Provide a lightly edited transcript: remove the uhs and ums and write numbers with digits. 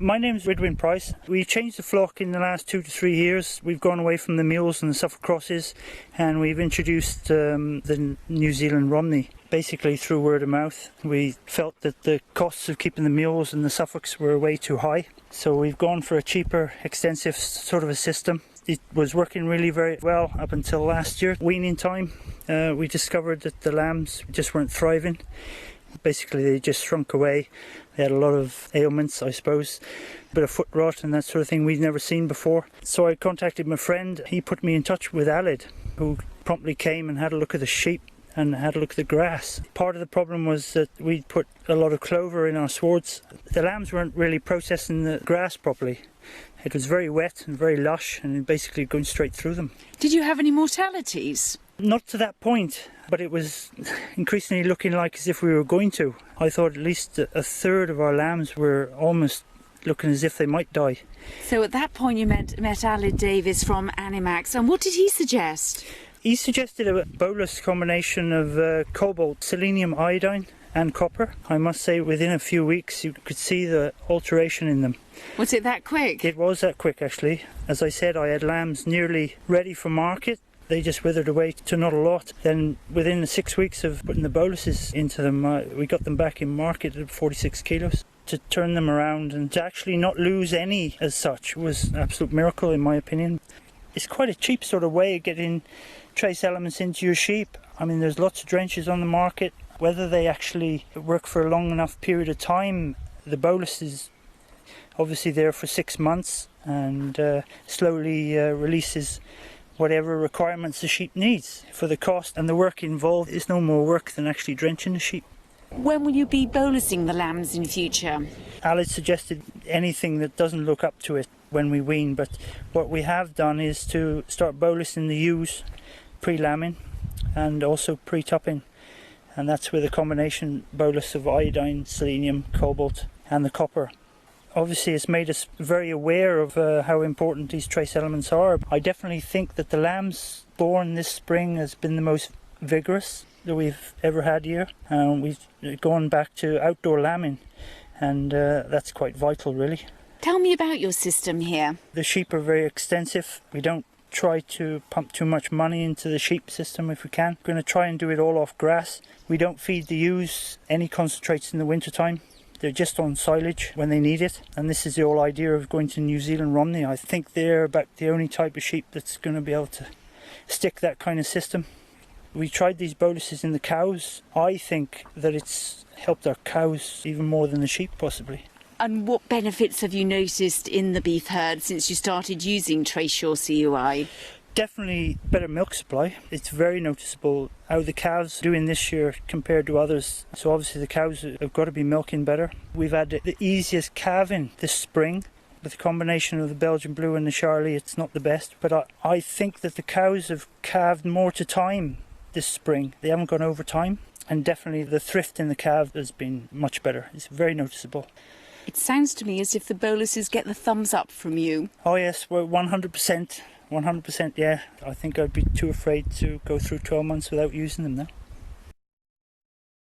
My name's Ridwin Price. We've changed the flock in the last 2 to 3 years. We've gone away from the mules and the Suffolk crosses, and we've introduced the New Zealand Romney, basically through word of mouth. We felt that the costs of keeping the mules and the Suffolks were way too high, so we've gone for a cheaper, extensive sort of a system. It was working really very well up until last year. Weaning time, we discovered that the lambs just weren't thriving. Basically, they just shrunk away. They had a lot of ailments, I suppose, a bit of foot rot and that sort of thing we'd never seen before. So I contacted my friend. He put me in touch with Alid, who promptly came and had a look at the sheep and had a look at the grass. Part of the problem was that we'd put a lot of clover in our swards. The lambs weren't really processing the grass properly. It was very wet and very lush and basically going straight through them. Did you have any mortalities? Not to that point, but it was increasingly looking like as if we were going to. I thought at least a third of our lambs were almost looking as if they might die. So at that point you met Alid Davis from Animex, and what did he suggest? He suggested a bolus combination of cobalt, selenium iodine and copper. I must say within a few weeks you could see the alteration in them. Was it that quick? It was that quick actually. As I said, I had lambs nearly ready for market. They just withered away to not a lot. Then within the 6 weeks of putting the boluses into them, we got them back in market at 46 kilos. To turn them around and to actually not lose any as such was an absolute miracle in my opinion. It's quite a cheap sort of way of getting trace elements into your sheep. I mean, there's lots of drenches on the market. Whether they actually work for a long enough period of time, the bolus is obviously there for 6 months and slowly releases whatever requirements the sheep needs. For the cost and the work involved, it's no more work than actually drenching the sheep. When will you be bolusing the lambs in future? Alid suggested anything that doesn't look up to it when we wean, but what we have done is to start bolusing the ewes pre-lambing and also pre-tupping, and that's with a combination bolus of iodine, selenium, cobalt and the copper. Obviously it's made us very aware of how important these trace elements are. I definitely think that the lambs born this spring has been the most vigorous that we've ever had here. We've gone back to outdoor lambing, and that's quite vital really. Tell me about your system here. The sheep are very extensive. We don't try to pump too much money into the sheep system if we can. We're going to try and do it all off grass. We don't feed the ewes any concentrates in the winter time. They're just on silage when they need it, and this is the whole idea of going to New Zealand Romney. I think they're about the only type of sheep that's going to be able to stick that kind of system. We tried these boluses in the cows. I think that it's helped our cows even more than the sheep possibly. And what benefits have you noticed in the beef herd since you started using Tracesure CUI? Definitely better milk supply. It's very noticeable how the calves are doing this year compared to others. So obviously the cows have got to be milking better. We've had the easiest calving this spring. With the combination of the Belgian Blue and the Charlie, it's not the best. But I think that the cows have calved more to time this spring. They haven't gone over time. And definitely the thrift in the calf has been much better. It's very noticeable. It sounds to me as if the boluses get the thumbs up from you. Oh yes, we're 100%. 100%, yeah. I think I'd be too afraid to go through 12 months without using them now.